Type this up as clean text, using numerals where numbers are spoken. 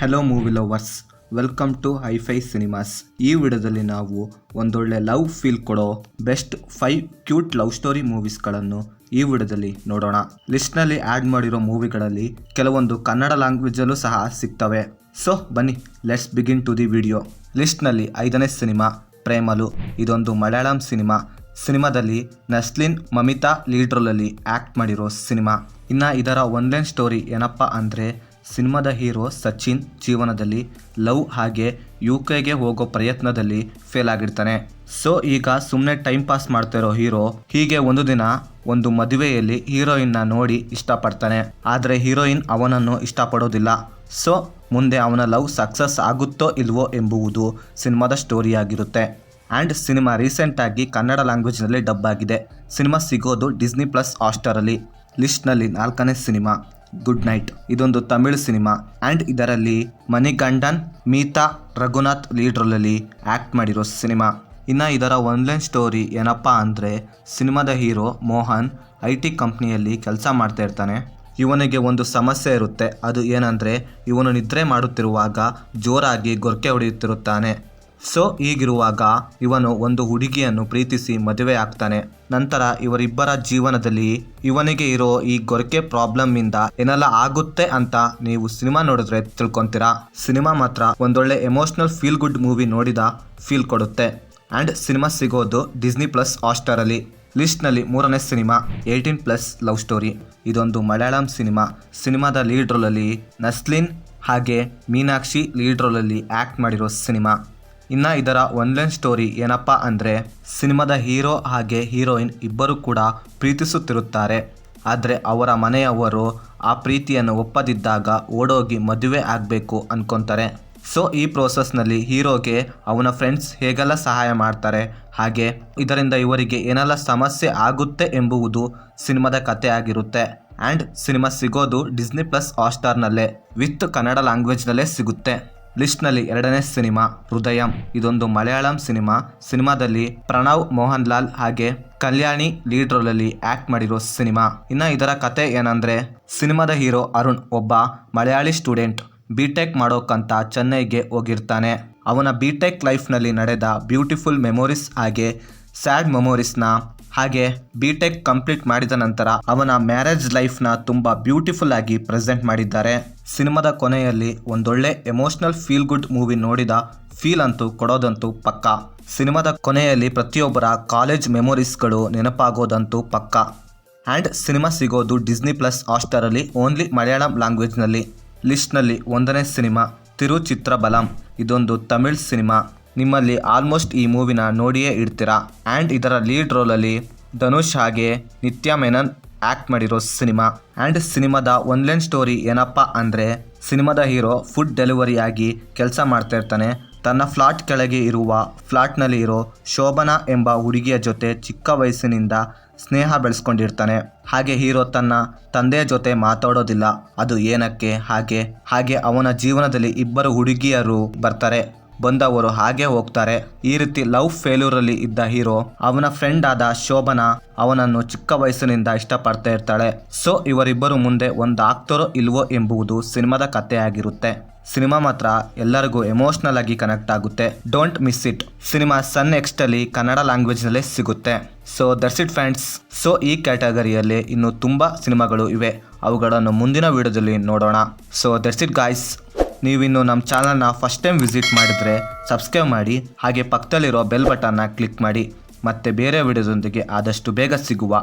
Hello movie lovers, welcome to hi fi cinemas. ಈ ವಿಡಿಯೋದಲ್ಲಿ ನಾವು ಒಂದೊಳ್ಳೆ ಲವ್ ಫೀಲ್ ಕೊಡೋ ಬೆಸ್ಟ್ 5 ಕ್ಯೂಟ್ ಲವ್ ಸ್ಟೋರಿ ಮೂವೀಸ್ಗಳನ್ನು ಈ ವಿಡಿಯೋದಲ್ಲಿ ನೋಡೋಣ. ಲಿಸ್ಟ್ನಲ್ಲಿ ಆ್ಯಡ್ ಮಾಡಿರೋ ಮೂವಿಗಳಲ್ಲಿ ಕೆಲವೊಂದು ಕನ್ನಡ ಲ್ಯಾಂಗ್ವೇಜಲ್ಲೂ ಸಹ ಸಿಗ್ತವೆ. ಸೊ ಬನ್ನಿ, let's begin to the video. ಲಿಸ್ಟ್ನಲ್ಲಿ 5ನೇ ಸಿನಿಮಾ ಪ್ರೇಮಲು. ಇದೊಂದು ಮಲಯಾಳಂ ಸಿನಿಮಾದಲ್ಲಿ ನಸ್ಲಿನ್ ಮಮಿತಾ ಲೀಡ್ ರೋಲಲ್ಲಿ ಆ್ಯಕ್ಟ್ ಮಾಡಿರೋ ಸಿನಿಮಾ. ಇನ್ನು ಇದರ ಒನ್ಲೈನ್ ಸ್ಟೋರಿ ಏನಪ್ಪ ಅಂದರೆ, ಸಿನಿಮಾದ ಹೀರೋ ಸಚಿನ್ ಜೀವನದಲ್ಲಿ ಲವ್ ಹಾಗೆ UK ಹೋಗೋ ಪ್ರಯತ್ನದಲ್ಲಿ ಫೇಲ್ ಆಗಿರ್ತಾನೆ. ಸೊ ಈಗ ಸುಮ್ಮನೆ ಟೈಮ್ ಪಾಸ್ ಮಾಡ್ತಿರೋ ಹೀರೋ ಹೀಗೆ ಒಂದು ದಿನ ಒಂದು ಮದುವೆಯಲ್ಲಿ ಹೀರೋಯಿನ್ನ ನೋಡಿ ಇಷ್ಟಪಡ್ತಾನೆ. ಆದರೆ ಹೀರೋಯಿನ್ ಅವನನ್ನು ಇಷ್ಟಪಡೋದಿಲ್ಲ. ಸೊ ಮುಂದೆ ಅವನ ಲವ್ ಸಕ್ಸಸ್ ಆಗುತ್ತೋ ಇಲ್ವೋ ಎಂಬುವುದು ಸಿನಿಮಾದ ಸ್ಟೋರಿಯಾಗಿರುತ್ತೆ. ಆ್ಯಂಡ್ ಸಿನಿಮಾ ರೀಸೆಂಟಾಗಿ ಕನ್ನಡ ಲ್ಯಾಂಗ್ವೇಜ್ನಲ್ಲಿ ಡಬ್ ಆಗಿದೆ. ಸಿನಿಮಾ ಸಿಗೋದು ಡಿಸ್ನಿ ಪ್ಲಸ್ ಹಾಟ್‌ಸ್ಟಾರಲ್ಲಿ. ಲಿಸ್ಟ್ನಲ್ಲಿ 4ನೇ ಸಿನಿಮಾ ಗುಡ್ ನೈಟ್. ಇದೊಂದು ತಮಿಳು ಸಿನಿಮಾ ಆ್ಯಂಡ್ ಇದರಲ್ಲಿ ಮಣಿಗಂಡನ್ ಮೀತಾ ರಘುನಾಥ್ ಲೀಡ್ ರೋಲಲ್ಲಿ ಆ್ಯಕ್ಟ್ ಮಾಡಿರೋ ಸಿನಿಮಾ. ಇನ್ನು ಇದರ ಒನ್ಲೈನ್ ಸ್ಟೋರಿ ಏನಪ್ಪ ಅಂದರೆ, ಸಿನಿಮಾದ ಹೀರೋ ಮೋಹನ್ IT ಕಂಪ್ನಿಯಲ್ಲಿ ಕೆಲಸ ಮಾಡ್ತಾ ಇರ್ತಾನೆ. ಇವನಿಗೆ ಒಂದು ಸಮಸ್ಯೆ ಇರುತ್ತೆ. ಅದು ಏನಂದರೆ, ಇವನು ನಿದ್ರೆ ಮಾಡುತ್ತಿರುವಾಗ ಜೋರಾಗಿ ಗೊರಕೆ ಹೊಡೆಯುತ್ತಿರುತ್ತಾನೆ. ಸೊ ಹೀಗಿರುವಾಗ ಇವನು ಒಂದು ಹುಡುಗಿಯನ್ನು ಪ್ರೀತಿಸಿ ಮದುವೆ ಆಗ್ತಾನೆ. ನಂತರ ಇವರಿಬ್ಬರ ಜೀವನದಲ್ಲಿ ಇವನಿಗೆ ಇರೋ ಈ ಗೊರಕೆ ಪ್ರಾಬ್ಲಮ್ಮಿಂದ ಏನೆಲ್ಲ ಆಗುತ್ತೆ ಅಂತ ನೀವು ಸಿನಿಮಾ ನೋಡಿದ್ರೆ ತಿಳ್ಕೊತೀರಾ. ಸಿನಿಮಾ ಮಾತ್ರ ಒಂದೊಳ್ಳೆ ಎಮೋಷ್ನಲ್ ಫೀಲ್ ಗುಡ್ ಮೂವಿ ನೋಡಿದ ಫೀಲ್ ಕೊಡುತ್ತೆ. ಆ್ಯಂಡ್ ಸಿನಿಮಾ ಸಿಗೋದು ಡಿಸ್ನಿ ಪ್ಲಸ್ ಹಾಟ್‌ಸ್ಟಾರಲ್ಲಿ. ಲಿಸ್ಟ್ನಲ್ಲಿ 3ನೇ ಸಿನಿಮಾ 18+ ಲವ್ ಸ್ಟೋರಿ. ಇದೊಂದು ಮಲಯಾಳಂ ಸಿನಿಮಾದ ಲೀಡ್ ರೋಲಲ್ಲಿ ನಸ್ಲಿನ್ ಹಾಗೆ ಮೀನಾಕ್ಷಿ ಲೀಡ್ ರೋಲಲ್ಲಿ ಆ್ಯಕ್ಟ್ ಮಾಡಿರೋ ಸಿನಿಮಾ. ಇನ್ನು ಇದರ ಒನ್ಲೈನ್ ಸ್ಟೋರಿ ಏನಪ್ಪ ಅಂದರೆ, ಸಿನಿಮಾದ ಹೀರೋ ಹಾಗೆ ಹೀರೋಯಿನ್ ಇಬ್ಬರು ಕೂಡ ಪ್ರೀತಿಸುತ್ತಿರುತ್ತಾರೆ. ಆದರೆ ಅವರ ಮನೆಯವರು ಆ ಪ್ರೀತಿಯನ್ನು ಒಪ್ಪದಿದ್ದಾಗ ಓಡೋಗಿ ಮದುವೆ ಆಗಬೇಕು ಅಂದ್ಕೊತಾರೆ. ಸೊ ಈ ಪ್ರೋಸೆಸ್ನಲ್ಲಿ ಹೀರೋಗೆ ಅವನ ಫ್ರೆಂಡ್ಸ್ ಹೇಗೆಲ್ಲ ಸಹಾಯ ಮಾಡ್ತಾರೆ, ಹಾಗೆ ಇದರಿಂದ ಇವರಿಗೆ ಏನೆಲ್ಲ ಸಮಸ್ಯೆ ಆಗುತ್ತೆ ಎಂಬುವುದು ಸಿನಿಮಾದ ಕಥೆ ಆಗಿರುತ್ತೆ. ಆ್ಯಂಡ್ ಸಿನಿಮಾ ಸಿಗೋದು ಡಿಸ್ನಿ ಪ್ಲಸ್ ಹಾಟ್‌ಸ್ಟಾರ್ನಲ್ಲೇ ವಿತ್ ಕನ್ನಡ ಲ್ಯಾಂಗ್ವೇಜ್ನಲ್ಲೇ ಸಿಗುತ್ತೆ. ಲಿಸ್ಟ್ನಲ್ಲಿ 2ನೇ ಸಿನಿಮಾ ಹೃದಯಂ. ಇದೊಂದು ಮಲಯಾಳಂ ಸಿನಿಮಾದಲ್ಲಿ ಪ್ರಣವ್ ಮೋಹನ್ ಲಾಲ್ ಹಾಗೆ ಕಲ್ಯಾಣಿ ಲೀಡ್ ರೋಲಲ್ಲಿ ಆ್ಯಕ್ಟ್ ಮಾಡಿರೋ ಸಿನಿಮಾ. ಇನ್ನು ಇದರ ಕತೆ ಏನಂದರೆ, ಸಿನಿಮಾದ ಹೀರೋ ಅರುಣ್ ಒಬ್ಬ ಮಲಯಾಳಿ ಸ್ಟೂಡೆಂಟ್ BTech ಮಾಡೋಕ್ಕಂತ ಚೆನ್ನೈಗೆ ಹೋಗಿರ್ತಾನೆ. ಅವನ BTech ಲೈಫ್ನಲ್ಲಿ ನಡೆದ ಬ್ಯೂಟಿಫುಲ್ ಮೆಮೊರೀಸ್ ಹಾಗೆ ಸ್ಯಾಡ್ ಮೆಮೊರೀಸ್ನ ಹಾಗೆ BTech ಕಂಪ್ಲೀಟ್ ಮಾಡಿದ ನಂತರ ಅವನ ಮ್ಯಾರೇಜ್ ಲೈಫ್ನ ತುಂಬ ಬ್ಯೂಟಿಫುಲ್ ಆಗಿ ಪ್ರೆಸೆಂಟ್ ಮಾಡಿದ್ದಾರೆ. ಸಿನಿಮಾದ ಕೊನೆಯಲ್ಲಿ ಒಂದೊಳ್ಳೆ ಎಮೋಷ್ನಲ್ ಫೀಲ್ ಗುಡ್ ಮೂವಿ ನೋಡಿದ ಫೀಲ್ ಅಂತೂ ಕೊಡೋದಂತೂ ಪಕ್ಕ. ಸಿನಿಮಾದ ಕೊನೆಯಲ್ಲಿ ಪ್ರತಿಯೊಬ್ಬರ ಕಾಲೇಜ್ ಮೆಮೊರೀಸ್ಗಳು ನೆನಪಾಗೋದಂತೂ ಪಕ್ಕ. ಆ್ಯಂಡ್ ಸಿನಿಮಾ ಸಿಗೋದು ಡಿಸ್ನಿ ಪ್ಲಸ್ ಹಾಟ್‌ಸ್ಟಾರಲ್ಲಿ ಓನ್ಲಿ ಮಲಯಾಳಂ ಲ್ಯಾಂಗ್ವೇಜ್ನಲ್ಲಿ. ಲಿಸ್ಟ್ನಲ್ಲಿ 1ನೇ ಸಿನಿಮಾ ತಿರುಚಿತ್ರಬಲಂ. ಇದೊಂದು ತಮಿಳ್ ಸಿನಿಮಾ. ನಿಮ್ಮಲ್ಲಿ ಆಲ್ಮೋಸ್ಟ್ ಈ ಮೂವಿನ ನೋಡಿಯೇ ಇರ್ತೀರಾ. ಆ್ಯಂಡ್ ಇದರ ಲೀಡ್ ರೋಲಲ್ಲಿ ಧನುಷ್ ಹಾಗೆ ನಿತ್ಯಾ ಮೆನನ್ ಆ್ಯಕ್ಟ್ ಮಾಡಿರೋ ಸಿನಿಮಾ. ಆ್ಯಂಡ್ ಸಿನಿಮಾದ ಒನ್ಲೈನ್ ಸ್ಟೋರಿ ಏನಪ್ಪ ಅಂದರೆ, ಸಿನಿಮಾದ ಹೀರೋ ಫುಡ್ ಡೆಲಿವರಿ ಆಗಿ ಕೆಲಸ ಮಾಡ್ತಾ ಇರ್ತಾನೆ. ತನ್ನ ಫ್ಲಾಟ್ ಕೆಳಗೆ ಇರುವ ಫ್ಲಾಟ್ನಲ್ಲಿ ಇರೋ ಶೋಭನಾ ಎಂಬ ಹುಡುಗಿಯ ಜೊತೆ ಚಿಕ್ಕ ವಯಸ್ಸಿನಿಂದ ಸ್ನೇಹ ಬೆಳೆಸ್ಕೊಂಡಿರ್ತಾನೆ. ಹಾಗೆ ಹೀರೋ ತನ್ನ ತಂದೆಯ ಜೊತೆ ಮಾತಾಡೋದಿಲ್ಲ. ಅದು ಏನಕ್ಕೆ, ಹಾಗೆ ಅವನ ಜೀವನದಲ್ಲಿ ಇಬ್ಬರು ಹುಡುಗಿಯರು ಬರ್ತಾರೆ. ಬಂದವರು ಹಾಗೆ ಹೋಗ್ತಾರೆ. ಈ ರೀತಿ ಲವ್ ಫೇಲ್ಯೂರಲ್ಲಿ ಇದ್ದ ಹೀರೋ ಅವನ ಫ್ರೆಂಡ್ ಆದ ಶೋಭನಾ ಅವನನ್ನು ಚಿಕ್ಕ ವಯಸ್ಸಿನಿಂದ ಇಷ್ಟಪಡ್ತಾ ಇರ್ತಾಳೆ. ಸೊ ಇವರಿಬ್ಬರು ಮುಂದೆ ಒಂದು ಆಗ್ತಾರೋ ಇಲ್ವೋ ಎಂಬುದು ಸಿನಿಮಾದ ಕಥೆ ಆಗಿರುತ್ತೆ. ಸಿನಿಮಾ ಮಾತ್ರ ಎಲ್ಲರಿಗೂ ಎಮೋಷ್ನಲ್ ಆಗಿ ಕನೆಕ್ಟ್ ಆಗುತ್ತೆ. Don't miss it. ಸಿನಿಮಾ ಸನ್ ನೆಕ್ಸ್ಟಲ್ಲಿ ಕನ್ನಡ ಲ್ಯಾಂಗ್ವೇಜ್ನಲ್ಲೇ ಸಿಗುತ್ತೆ. So that's it friends. So ಈ ಕ್ಯಾಟಗರಿಯಲ್ಲಿ ಇನ್ನೂ ತುಂಬ ಸಿನಿಮಾಗಳು ಇವೆ. ಅವುಗಳನ್ನು ಮುಂದಿನ ವಿಡಿಯೋದಲ್ಲಿ ನೋಡೋಣ. So that's it guys. ನೀವಿನ್ನು ನಮ್ಮ ಚಾನಲ್ನ ಫಸ್ಟ್ ಟೈಮ್ ವಿಸಿಟ್ ಮಾಡಿದರೆ ಸಬ್ಸ್ಕ್ರೈಬ್ ಮಾಡಿ, ಹಾಗೆ ಪಕ್ಕದಲ್ಲಿರೋ ಬೆಲ್ ಬಟನ್ನ ಕ್ಲಿಕ್ ಮಾಡಿ. ಮತ್ತೆ ಬೇರೆ ವಿಡಿಯೋದೊಂದಿಗೆ ಆದಷ್ಟು ಬೇಗ ಸಿಗುವ.